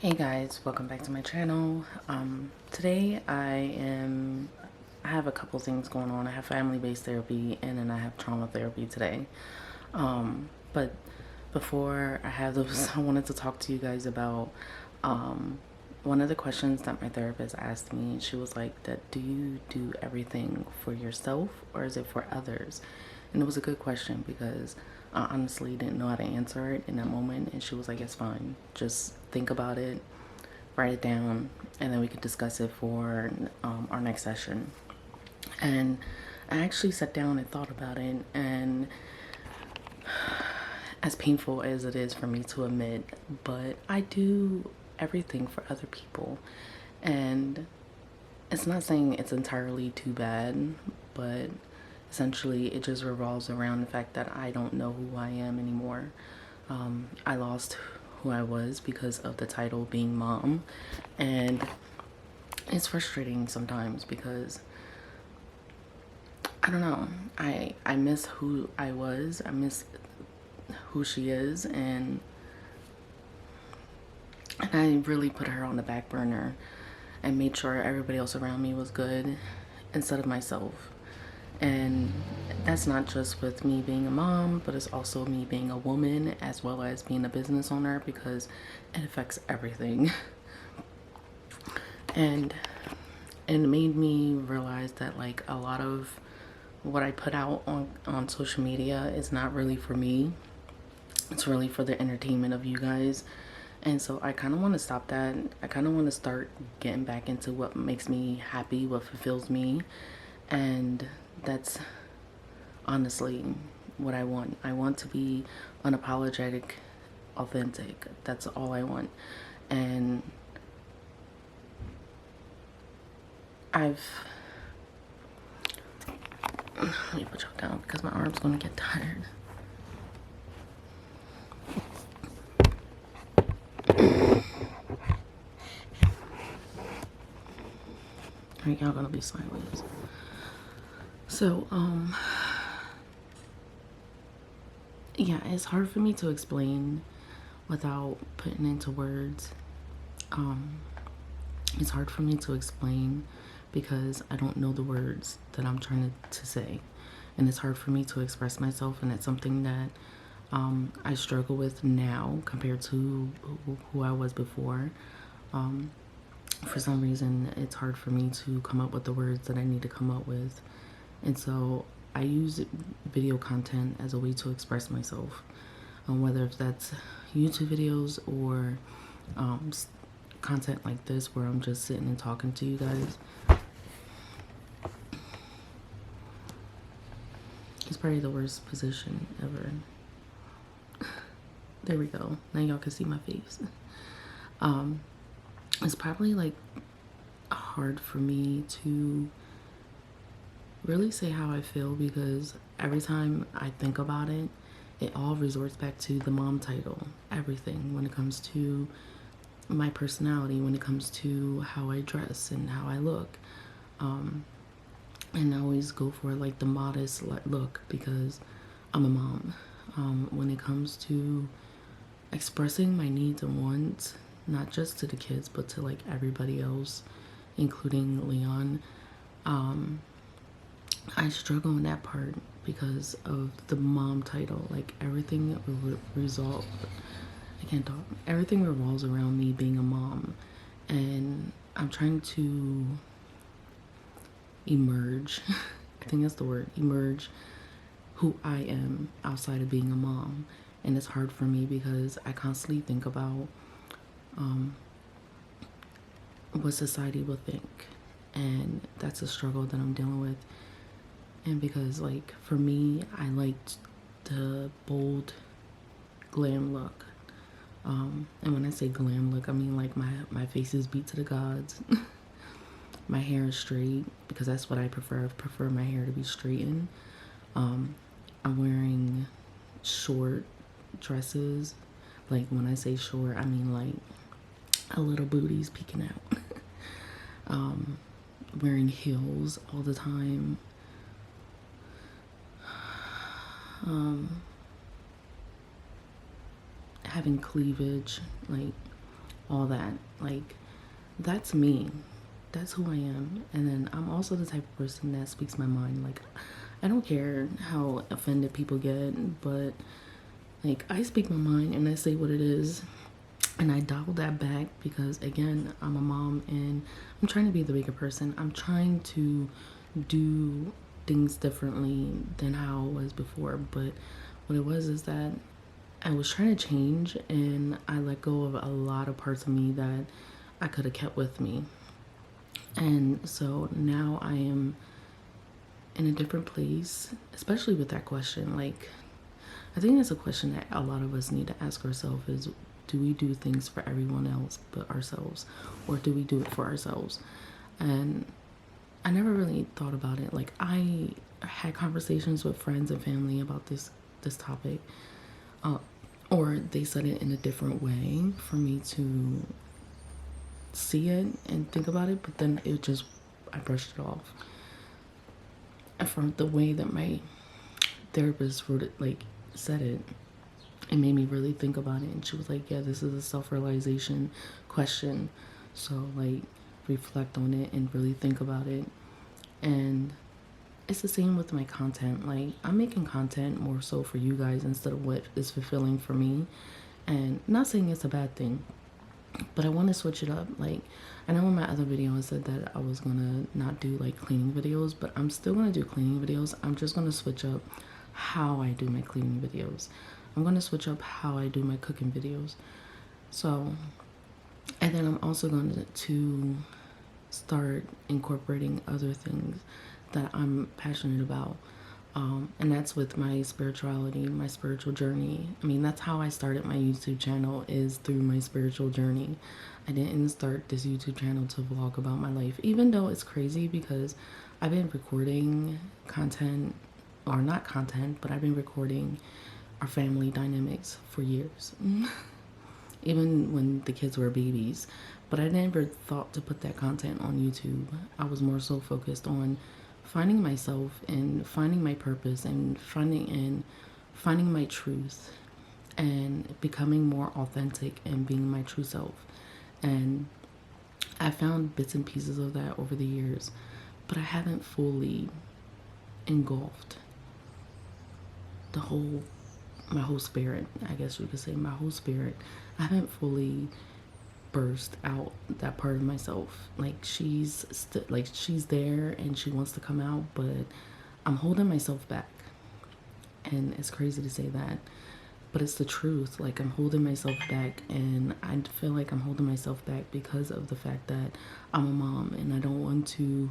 Hey guys, welcome back to my channel. Today I have a couple things going on. I have family-based therapy and then I have trauma therapy today. But before I have those, I wanted to talk to you guys about one of the questions that my therapist asked me. She was like, "That do you do everything for yourself or is it for others?" And it was a good question because I honestly didn't know how to answer it in that moment. And she was like, "It's fine. Just think about it, write it down, and then we could discuss it for our next session." And I actually sat down and thought about it. And as painful as it is for me to admit, but I do everything for other people. And it's not saying it's entirely too bad, but essentially it just revolves around the fact that I don't know who I am anymore. I lost who I was because of the title being mom, and it's frustrating sometimes because I don't know, I miss who I was, I miss who she is, and I really put her on the back burner and made sure everybody else around me was good instead of myself. And that's not just with me being a mom, but it's also me being a woman as well as being a business owner, because it affects everything. And it made me realize that like a lot of what I put out on social media is not really for me. It's really for the entertainment of you guys. And so I kind of want to stop that. I kind of want to start getting back into what makes me happy, what fulfills me. And that's honestly what I want. I want to be unapologetic, authentic. That's all I want. And let me put y'all down because my arm's gonna get tired. Alright, y'all gonna be sideways. So, yeah, it's hard for me to explain without putting into words. It's hard for me to explain because I don't know the words that I'm trying to say. And it's hard for me to express myself, and it's something that I struggle with now compared to who I was before. For some reason, it's hard for me to come up with the words that I need to come up with. And so I use video content as a way to express myself, whether if that's YouTube videos or content like this where I'm just sitting and talking to you guys. It's probably the worst position ever. There we go. Now y'all can see my face. It's probably like hard for me to really say how I feel because every time I think about it, it all resorts back to the mom title. Everything when it comes to my personality, when it comes to how I dress and how I look. And I always go for like the modest look because I'm a mom. When it comes to expressing my needs and wants, not just to the kids but to like everybody else, including Leon, I struggle in that part because of the mom title. Like everything everything revolves around me being a mom, and I'm trying to emerge I think that's the word, emerge who I am outside of being a mom. And it's hard for me because I constantly think about what society will think, and that's a struggle that I'm dealing with. And because like for me, I liked the bold glam look, and when I say glam look, I mean like my face is beat to the gods. My hair is straight because that's what I prefer. I prefer my hair to be straightened. I'm wearing short dresses. Like when I say short, I mean like a little booty's peeking out. Wearing heels all the time. Having cleavage like all that. Like, that's me. That's who I am. And then I'm also the type of person that speaks my mind. Like, I don't care how offended people get, but like, I speak my mind and I say what it is. And I dial that back because, again, I'm a mom and I'm trying to be the bigger person. I'm trying to do things differently than how it was before. But what it was is that I was trying to change and I let go of a lot of parts of me that I could have kept with me. And so now I am in a different place, especially with that question. Like, I think that's a question that a lot of us need to ask ourselves is, do we do things for everyone else but ourselves? Or do we do it for ourselves? And I never really thought about it. Like, I had conversations with friends and family about this topic. Or they said it in a different way for me to see it and think about it, but then I brushed it off. And from the way that my therapist wrote it, like, said it, it made me really think about it. And she was like, yeah, this is a self-realization question. So, like, reflect on it and really think about it. And it's the same with my content. Like, I'm making content more so for you guys instead of what is fulfilling for me. And not saying it's a bad thing, but I want to switch it up. Like, I know in my other video I said that I was gonna not do like cleaning videos, but I'm still gonna do cleaning videos. I'm just gonna switch up how I do my cleaning videos. I'm gonna switch up how I do my cooking videos. So, and then I'm also going to start incorporating other things that I'm passionate about. And that's with my spirituality, my spiritual journey. I mean, that's how I started my YouTube channel, is through my spiritual journey. I didn't start this YouTube channel to vlog about my life, even though it's crazy because I've been recording content, or not content, but I've been recording our family dynamics for years, even when the kids were babies. But I never thought to put that content on YouTube. I was more so focused on finding myself and finding my purpose and finding my truth and becoming more authentic and being my true self. And I found bits and pieces of that over the years, but I haven't fully engulfed my whole spirit. I guess you could say my whole spirit. I haven't fully burst out that part of myself. Like, she's there and she wants to come out, but I'm holding myself back. And it's crazy to say that, but it's the truth. Like, I'm holding myself back, and I feel like I'm holding myself back because of the fact that I'm a mom and I don't want to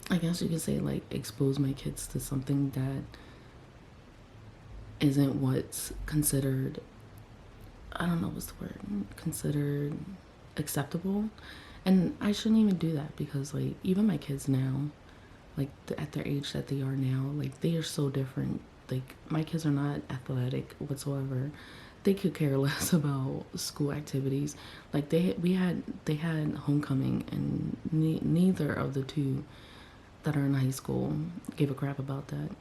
I guess you could say, like, expose my kids to something that isn't what's considered, I don't know what's the word, considered acceptable. And I shouldn't even do that because, like, even my kids now, like, at their age that they are now, like, they are so different. Like, my kids are not athletic whatsoever. They could care less about school activities. Like, they had homecoming, and neither of the two that are in high school gave a crap about that.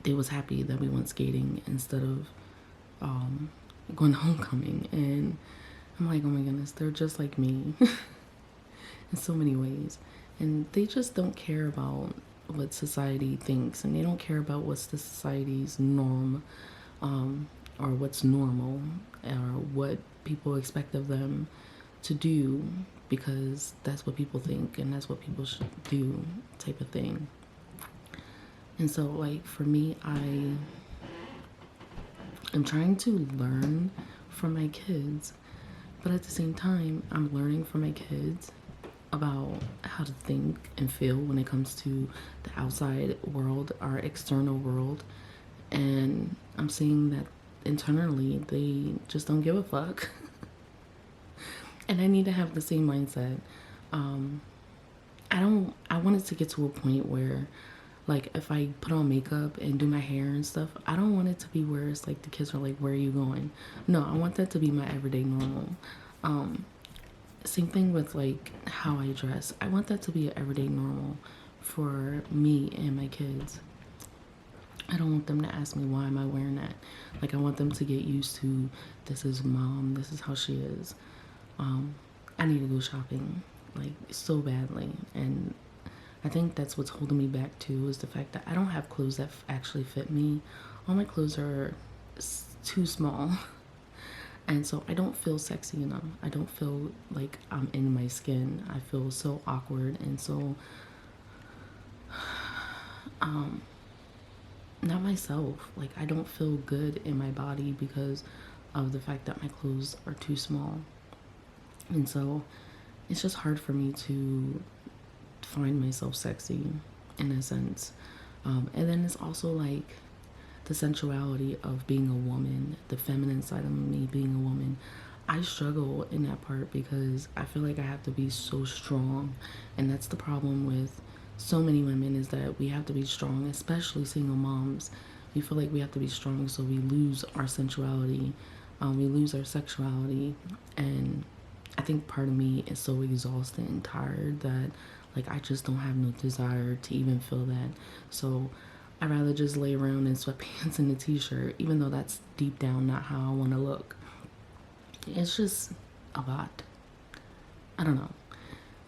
They was happy that we went skating instead of going to homecoming. And I'm like, oh my goodness, they're just like me in so many ways. And they just don't care about what society thinks, and they don't care about what's the society's norm, or what's normal, or what people expect of them to do, because that's what people think and that's what people should do, type of thing. And so, like, for me, I am trying to learn from my kids, but at the same time, I'm learning from my kids about how to think and feel when it comes to the outside world, our external world. And I'm seeing that internally they just don't give a fuck. And I need to have the same mindset. I want it to get to a point where, like, if I put on makeup and do my hair and stuff, I don't want it to be where it's like the kids are like, where are you going? No, I want that to be my everyday normal. Same thing with, like, how I dress. I want that to be an everyday normal for me and my kids. I don't want them to ask me why am I wearing that. Like, I want them to get used to, this is mom, this is how she is. I need to go shopping, like, so badly. And I think that's what's holding me back too, is the fact that I don't have clothes that actually fit me. All my clothes are too small. And so I don't feel sexy in them. I don't feel like I'm in my skin. I feel so awkward and so not myself. Like, I don't feel good in my body because of the fact that my clothes are too small. And so it's just hard for me to find myself sexy in a sense. And then it's also like the sensuality of being a woman, the feminine side of me being a woman. I struggle in that part because I feel like I have to be so strong. And that's the problem with so many women, is that we have to be strong, especially single moms. We feel like we have to be strong, so we lose our sensuality, we lose our sexuality. And I think part of me is so exhausted and tired that, like, I just don't have no desire to even feel that. So I'd rather just lay around in sweatpants and a t-shirt, even though that's deep down not how I want to look. It's just a lot. I don't know.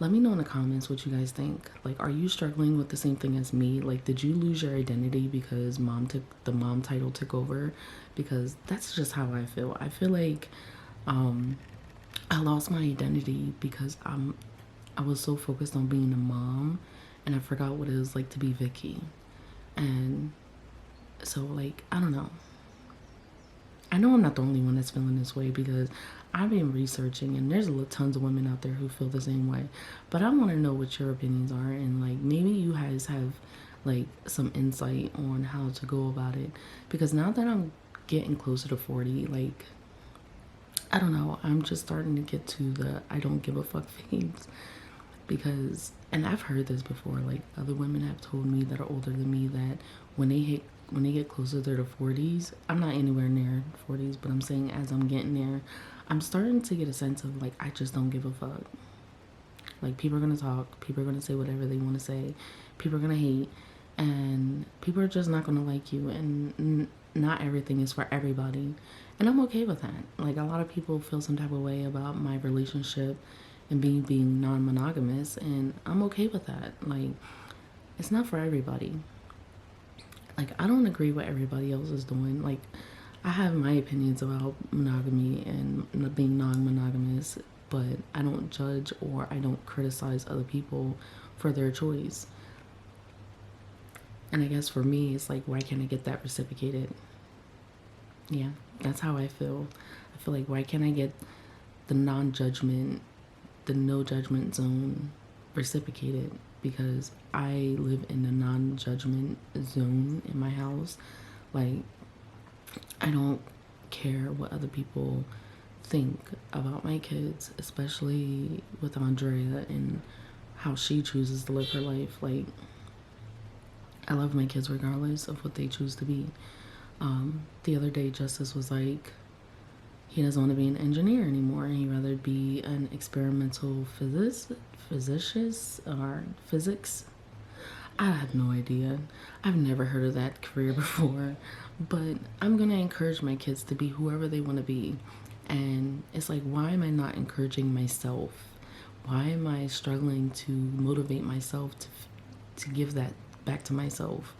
Let me know in the comments what you guys think. Like, are you struggling with the same thing as me? Like, did you lose your identity because the mom title took over? Because that's just how I feel. I feel like I lost my identity because I was so focused on being a mom, and I forgot what it was like to be Vicki. And so, like, I don't know. I know I'm not the only one that's feeling this way, because I've been researching and there's tons of women out there who feel the same way. But I want to know what your opinions are, and like, maybe you guys have like some insight on how to go about it. Because now that I'm getting closer to 40, like, I don't know, I'm just starting to get to the I don't give a fuck phase. Because, and I've heard this before, like, other women have told me that are older than me that when they get closer to their 40s, I'm not anywhere near 40s, but I'm saying as I'm getting there, I'm starting to get a sense of, like, I just don't give a fuck. Like, people are gonna talk, people are gonna say whatever they want to say, people are gonna hate, and people are just not gonna like you, and not everything is for everybody. And I'm okay with that. Like, a lot of people feel some type of way about my relationship and being non-monogamous, and I'm okay with that. Like, it's not for everybody. Like, I don't agree with everybody else is doing. Like, I have my opinions about monogamy and being non-monogamous, but I don't judge or I don't criticize other people for their choice. And I guess for me, it's like, why can't I get that reciprocated? Yeah, that's how I feel. I feel like, why can't I get the non-judgment, the no judgment zone reciprocated? Because I live in a non-judgment zone in my house. Like, I don't care what other people think about my kids, especially with Andrea and how she chooses to live her life. Like, I love my kids regardless of what they choose to be. The other day, Justice was like, he doesn't want to be an engineer anymore. He'd rather be an experimental physicist or physics. I have no idea. I've never heard of that career before. But I'm going to encourage my kids to be whoever they want to be. And it's like, why am I not encouraging myself? Why am I struggling to motivate myself to give that back to myself?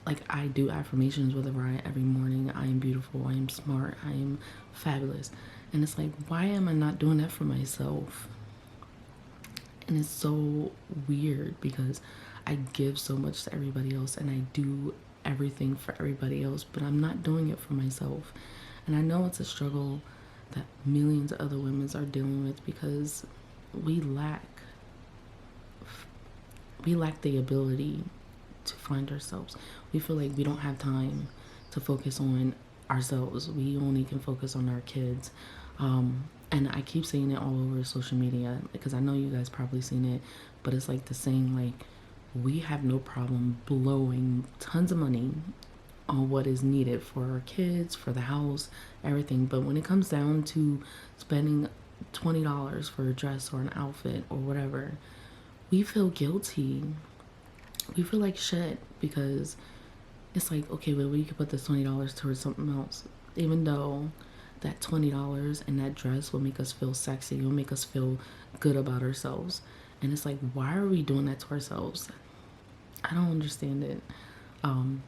Like, I do affirmations with Mariah every morning. I am beautiful, I am smart, I am fabulous. And it's like, why am I not doing that for myself? And it's so weird because I give so much to everybody else and I do everything for everybody else, but I'm not doing it for myself. And I know it's a struggle that millions of other women are dealing with, because we lack the ability to find ourselves. We feel like we don't have time to focus on ourselves. We only can focus on our kids. And I keep saying it all over social media because I know you guys probably seen it, but it's like the saying, like, we have no problem blowing tons of money on what is needed for our kids, for the house, everything. But when it comes down to spending $20 for a dress or an outfit or whatever, we feel guilty. We feel like shit because it's like, okay, well, we could put this $20 towards something else, even though that $20 and that dress will make us feel sexy, will make us feel good about ourselves. And it's like, why are we doing that to ourselves? I don't understand it. Um,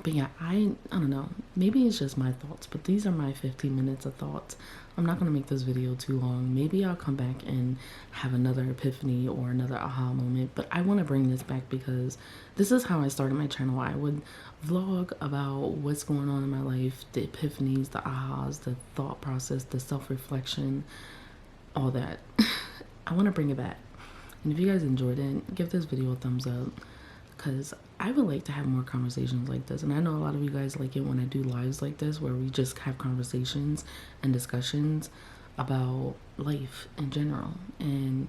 but yeah, I don't know. Maybe it's just my thoughts, but these are my 15 minutes of thoughts. I'm not gonna make this video too long. Maybe I'll come back and have another epiphany or another aha moment. But I want to bring this back because this is how I started my channel. I would vlog about what's going on in my life, the epiphanies, the ahas, the thought process, the self-reflection, all that. I want to bring it back. And if you guys enjoyed it, give this video a thumbs up, because I would like to have more conversations like this. And I know a lot of you guys like it when I do lives like this, where we just have conversations and discussions about life in general. And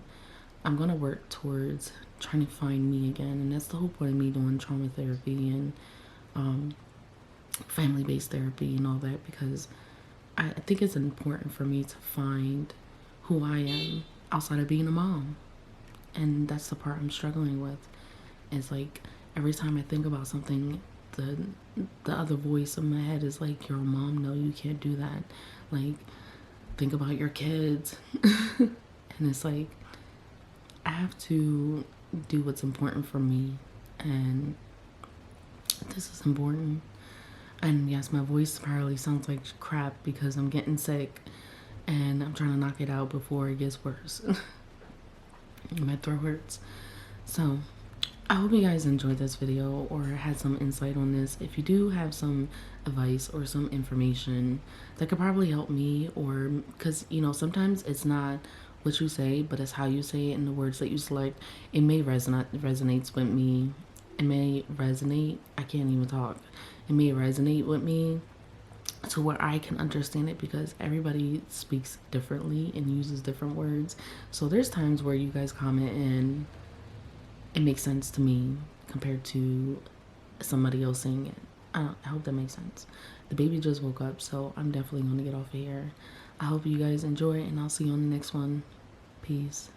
I'm going to work towards trying to find me again. And that's the whole point of me doing trauma therapy and family-based therapy and all that, because I think it's important for me to find who I am outside of being a mom. And that's the part I'm struggling with. It's like every time I think about something, the other voice in my head is like, you're a mom, no, you can't do that. Like, think about your kids. And it's like, I have to do what's important for me, and this is important. And yes, my voice probably sounds like crap because I'm getting sick and I'm trying to knock it out before it gets worse. My throat hurts. So I hope you guys enjoyed this video or had some insight on this. If you do have some advice or some information that could probably help me, or because, you know, sometimes it's not what you say, but it's how you say it and the words that you select. It may resonates with me. It may resonate. I can't even talk. It may resonate with me to where I can understand it, because everybody speaks differently and uses different words. So there's times where you guys comment and it makes sense to me compared to somebody else saying it. I hope that makes sense. The baby just woke up, so I'm definitely going to get off of here. I hope you guys enjoy, and I'll see you on the next one. Peace.